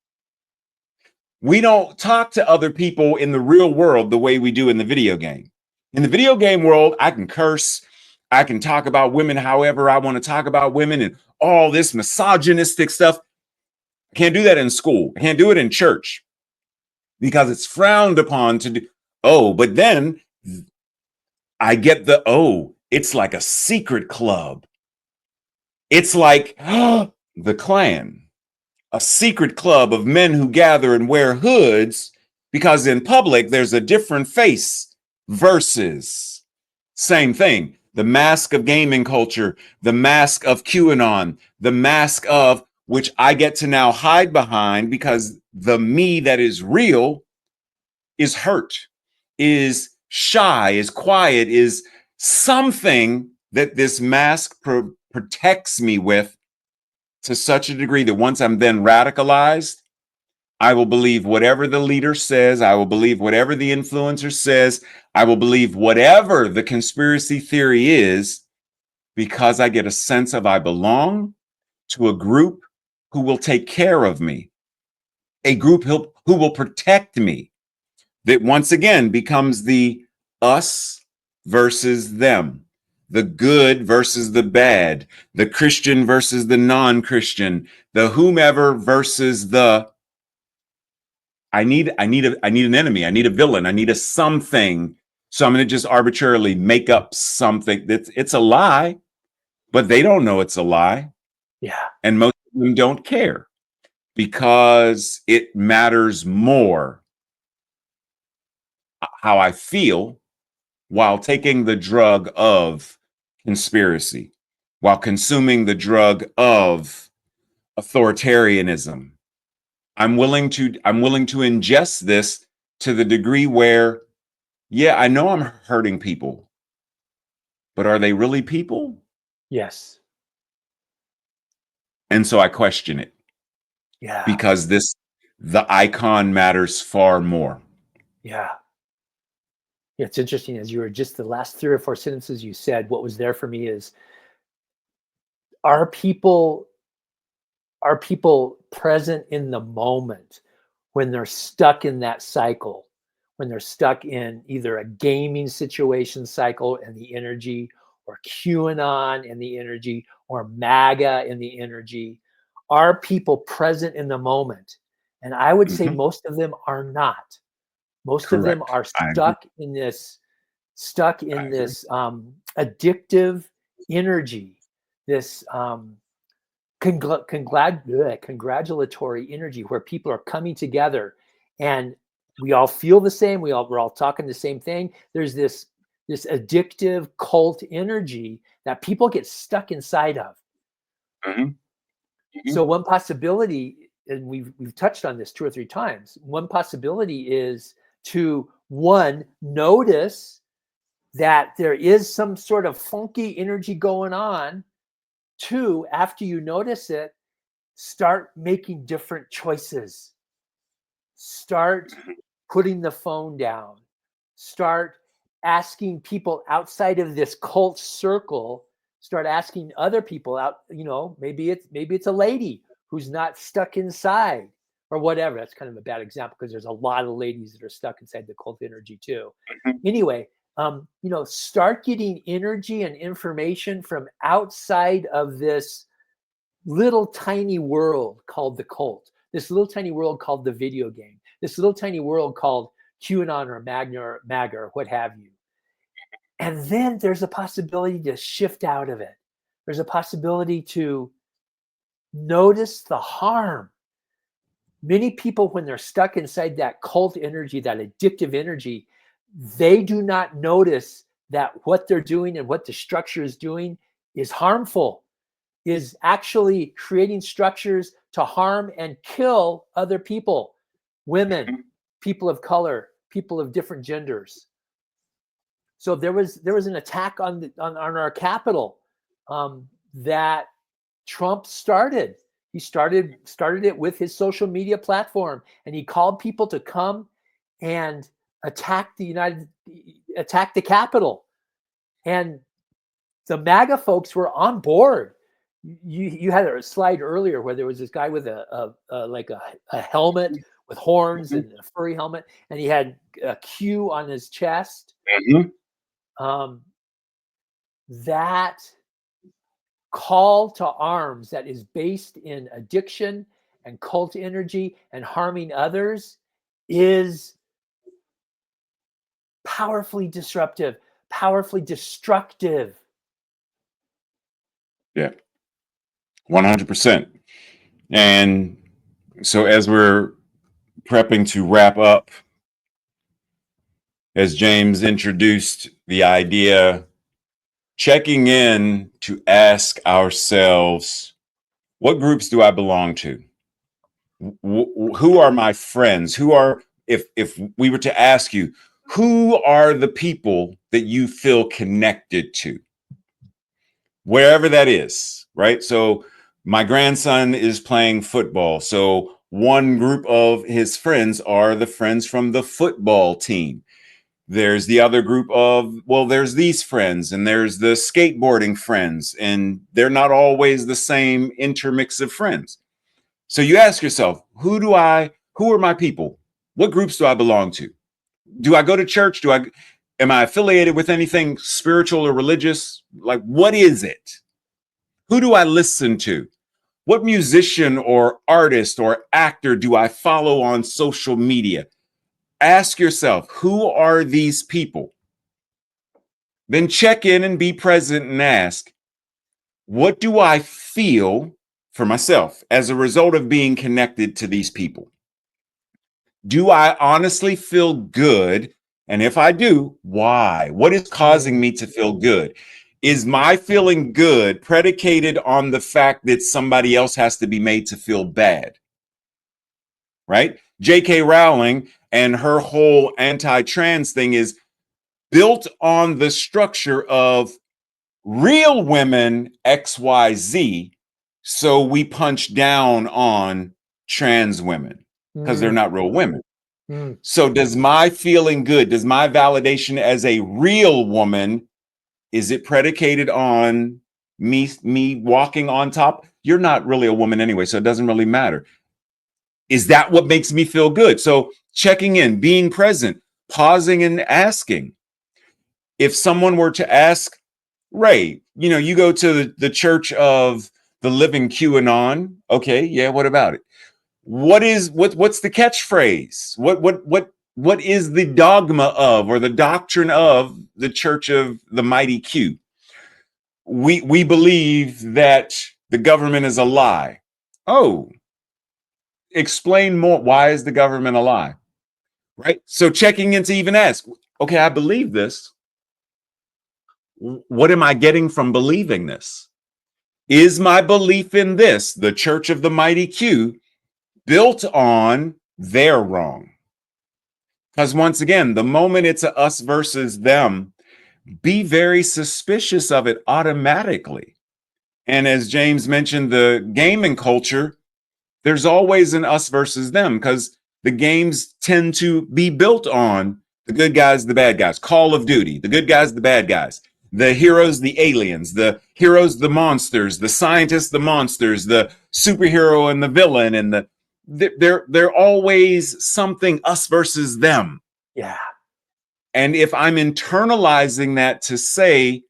We don't talk to other people in the real world the way we do in the video game. In the video game world, I can curse. I can talk about women however I want to talk about women and all this misogynistic stuff. I can't do that in school. I can't do it in church because it's frowned upon to do. Oh, but then I get it's like a secret club. It's like the Klan. A secret club of men who gather and wear hoods because in public there's a different face versus same thing. The mask of gaming culture, the mask of QAnon, the mask of which I get to now hide behind because the me that is real is hurt, is shy, is quiet, is something that this mask protects me with to such a degree that once I'm then radicalized, I will believe whatever the leader says. I will believe whatever the influencer says. I will believe whatever the conspiracy theory is because I get a sense of I belong to a group who will take care of me, a group who will protect me. That once again becomes the us versus them. The good versus the bad, the Christian versus the non-Christian, the whomever versus the I need an enemy, I need a villain, I need a something So I'm going to just arbitrarily make up something that's it's a lie, but they don't know it's a lie. Yeah. And most of them don't care because it matters more how I feel while taking the drug of conspiracy, while consuming the drug of authoritarianism. I'm willing to ingest this to the degree where, yeah, I know I'm hurting people, but are they really people? Yes. And so I question it Yeah. because the icon matters far more. Yeah. Yeah, it's interesting. As you were just the last 3 or 4 sentences you said, what was there for me is, are people are people present in the moment when they're stuck in that cycle, when they're stuck in either a gaming situation cycle and the energy, or QAnon and the energy, or MAGA and the energy? Are people present in the moment? And I would say Mhm. most of them are not. Most of them Correct. are I agree. stuck I in agree. this addictive energy, this congratulatory energy where people are coming together and we all feel the same. We're all talking the same thing. There's this addictive cult energy that people get stuck inside of. Mhm. So Mhm. one possibility, and we've touched on this 2 or 3 times, one possibility is to, one, notice that there is some sort of funky energy going on. Two, after you notice it, start making different choices. Start putting the phone down. Start asking people outside of this cult circle. Start asking other people out, maybe it's a lady who's not stuck inside or whatever. That's kind of a bad example because there's a lot of ladies that are stuck inside the cult energy too. Mhm. Anyway, start getting energy and information from outside of this little tiny world called the cult, this little tiny world called the video game, this little tiny world called QAnon or MAGA or what have you. And then there's a possibility to shift out of it. There's a possibility to notice the harm. Many people, when they're stuck inside that cult energy, that addictive energy, they do not notice that what they're doing and what the structure is doing is harmful, is actually creating structures to harm and kill other people, women, Mhm. people of color, people of different genders. So there was an attack on our Capitol that Trump started. He started it with his social media platform, and he called people to come and attack the Capitol. And the MAGA folks were on board. You had a slide earlier where there was this guy with a helmet with horns Mhm. and a furry helmet, and he had a Q on his chest. Mhm. Um, that call to arms that is based in addiction and cult energy and harming others is powerfully disruptive, powerfully destructive. Yeah, 100%. And so as we're prepping to wrap up, as James introduced the idea, checking in to ask ourselves, what groups do I belong to? Who are my friends? If we were to ask you, who are the people that you feel connected to? Wherever that is, right? So my grandson is playing football. So one group of his friends are the friends from the football team. There's the other group of, well, there's these friends and there's the skateboarding friends, and they're not always the same intermix of friends. So you ask yourself, who are my people? What groups do I belong to? Do I go to church? Am I affiliated with anything spiritual or religious? Like, what is it? Who do I listen to? What musician or artist or actor do I follow on social media? Ask yourself, who are these people? then check in and be present and ask, what do I feel for myself as a result of being connected to these people? Do I honestly feel good? And if I do, why? What is causing me to feel good? Is my feeling good predicated on the fact that somebody else has to be made to feel bad? Right? J.K. Rowling and her whole anti-trans thing is built on the structure of real women XYZ. So we punch down on trans women because they're Mm, not real women. mm, So does my feeling good, does my validation as a real woman, is it predicated on me walking on top? You're not really a woman anyway, so it doesn't really matter. Is that what makes me feel good? So checking in, being present, pausing and asking. If someone were to ask, Ray, you go to the Church of the Living QAnon. Okay, yeah, what about it? What's the catchphrase? What is the dogma of or the doctrine of the Church of the Mighty Q? We believe that the government is a lie. Oh, explain more. Why is the government a lie? Right? So checking in to even ask, okay, I believe this. What am I getting from believing this? Is my belief in this, the Church of the Mighty Q, built on they're wrong? Because once again, the moment it's a us versus them, be very suspicious of it automatically. And as James mentioned, the gaming culture, there's always an us versus them because the games tend to be built on the good guys, the bad guys. Call of Duty, the good guys, the bad guys. The heroes, the aliens, the heroes, the monsters, the scientists, the monsters, the superhero and the villain, and they're always something us versus them. yeah. And if I'm internalizing that to say,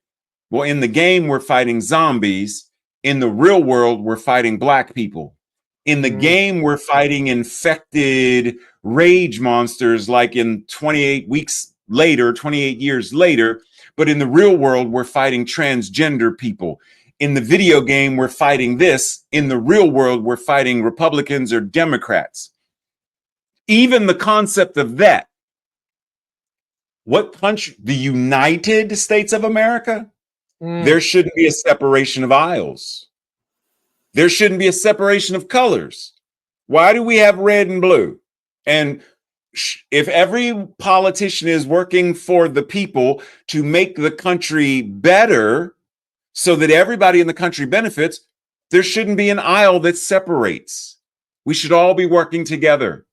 well, in the game, we're fighting zombies. In the real world, we're fighting black people. In the Mm, game, we're fighting infected rage monsters like in 28 weeks later, 28 years later. But in the real world, we're fighting transgender people. In the video game, we're fighting this. In the real world, we're fighting Republicans or Democrats. Even the concept of that, what punch the United States of America? mm, There shouldn't be a separation of aisles. There shouldn't be a separation of colors. Why do we have red and blue? And if every politician is working for the people to make the country better so that everybody in the country benefits, there shouldn't be an aisle that separates. We should all be working together.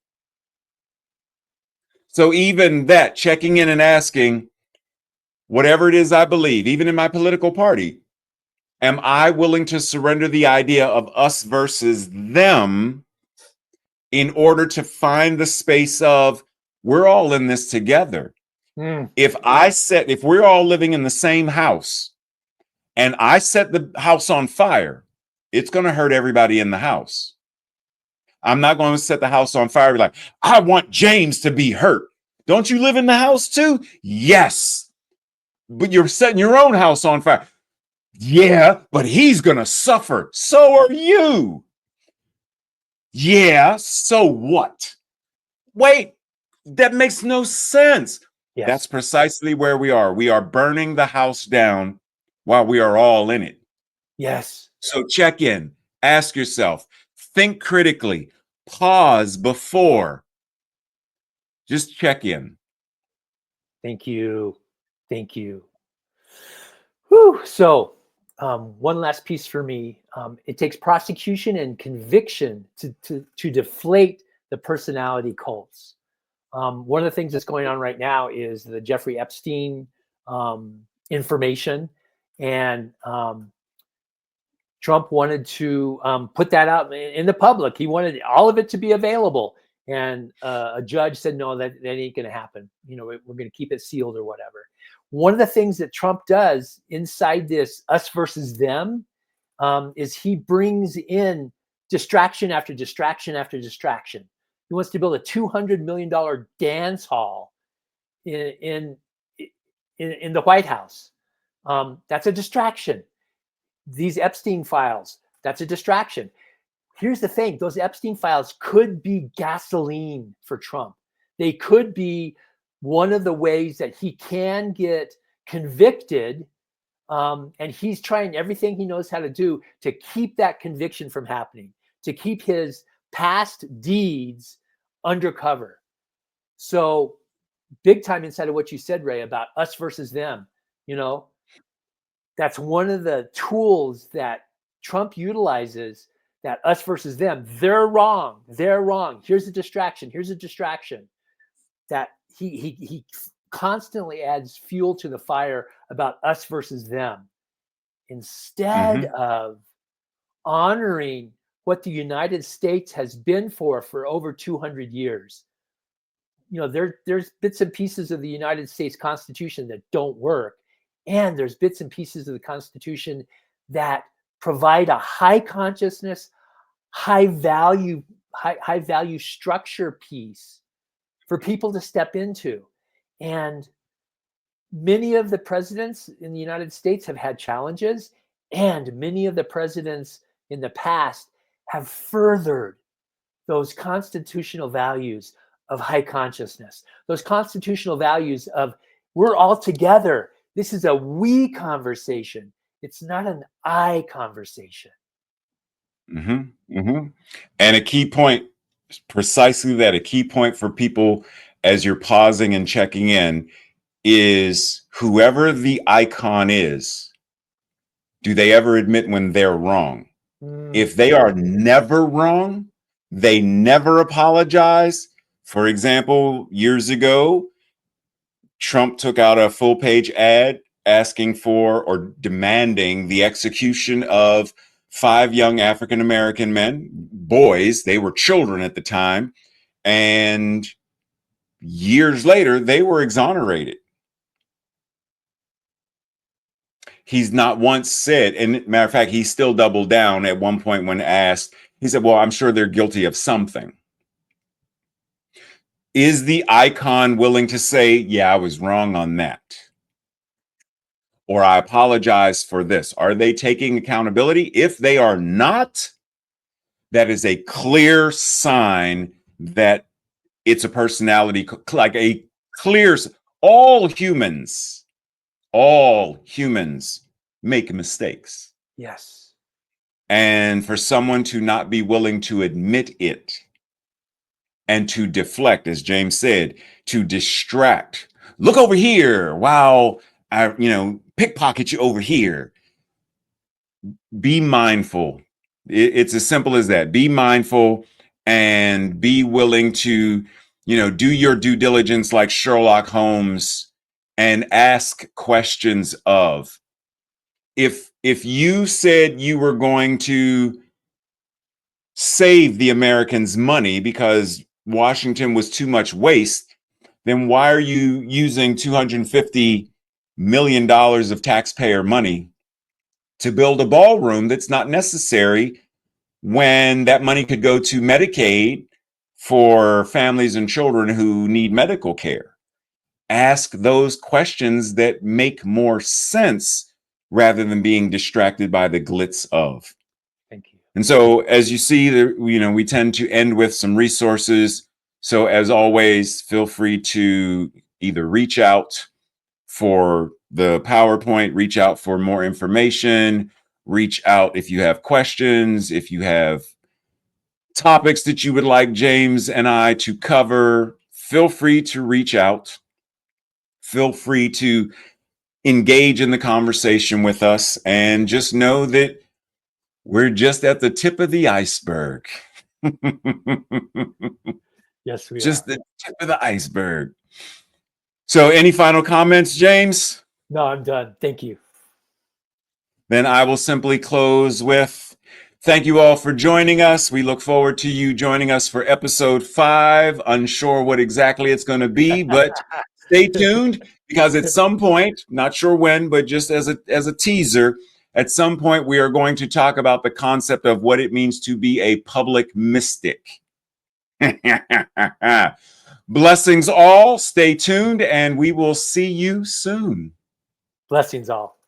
So even that, checking in and asking, whatever it is I believe, even in my political party, am I willing to surrender the idea of us versus them in order to find the space of we're all in this together? mm. If we're all living in the same house and I set the house on fire, it's going to hurt everybody in the house. I'm not going to set the house on fire like, I want James to be hurt. Don't you live in the house too? Yes. But you're setting your own house on fire. Yeah, but he's going to suffer. So are you. Yeah, so what? Wait, that makes no sense. That's Yes. precisely where we are. We are burning the house down while we are all in it. Yes. So check in, ask yourself, think critically, pause before, just check in. Thank you. Thank you. Whew. So, one last piece for me. It takes prosecution and conviction to deflate the personality cults. One of the things that's going on right now is the Jeffrey Epstein information, and Trump wanted to put that out in the public. He wanted all of it to be available, and a judge said, "No, that ain't going to happen. We're going to keep it sealed or whatever." One of the things that Trump does inside this us versus them is he brings in distraction after distraction after distraction. He wants to build a $200 million dance hall in the White House. That's a distraction. These Epstein files, that's a distraction. Here's the thing, those Epstein files could be gasoline for Trump. They could be one of the ways that he can get convicted. And he's trying everything he knows how to do to keep that conviction from happening, to keep his past deeds undercover. So big time inside of what you said, Ray, about us versus them. That's one of the tools that Trump utilizes, that us versus them. They're wrong. Here's a distraction. That he constantly adds fuel to the fire about us versus them, instead of honoring what the United States has been for over 200 years. There's bits and pieces of the United States Constitution that don't work. And there's bits and pieces of the Constitution that provide a high consciousness, high value structure piece for people to step into. And many of the presidents in the United States have had challenges, and many of the presidents in the past have furthered those constitutional values of high consciousness, those constitutional values of we're all together. This is a we conversation. It's not an I conversation. And a key point, precisely that, a key point for people as you're pausing and checking in is whoever the icon is, do they ever admit when they're wrong? If they are never wrong, they never apologize. For example, years ago, Trump took out a full page ad asking for or demanding the execution of 5 young African-American men, boys. They were children at the time. And years later, they were exonerated. He's not once said, and matter of fact, he still doubled down at one point when asked, he said, well, I'm sure they're guilty of something. Is the icon willing to say, yeah, I was wrong on that? Or I apologize for this? Are they taking accountability? If they are not, that is a clear sign that it's a personality, like a clear, all humans make mistakes. Yes. And for someone to not be willing to admit it and to deflect, as James said, to distract, look over here while I, pickpocket you over here. Be mindful. It's as simple as that. Be mindful and be willing to, do your due diligence like Sherlock Holmes and ask questions of, if you said you were going to save the Americans money because Washington was too much waste, then why are you using $250 million of taxpayer money to build a ballroom that's not necessary when that money could go to Medicaid for families and children who need medical care? Ask those questions that make more sense rather than being distracted by the glitz of. Thank you. And so, as you see, we tend to end with some resources. So, as always, feel free to either reach out for the PowerPoint, reach out for more information, reach out if you have questions, if you have topics that you would like James and I to cover, feel free to reach out. Feel free to engage in the conversation with us, and just know that we're just at the tip of the iceberg. Yes, we Just are. the tip of the iceberg. So, any final comments, James? No, I'm done. Thank you. Then I will simply close with thank you all for joining us. We look forward to you joining us for episode 5. Unsure what exactly it's going to be, but stay tuned, because at some point, not sure when, but just as a teaser, at some point we are going to talk about the concept of what it means to be a public mystic. Blessings all. Stay tuned, and we will see you soon. Blessings all.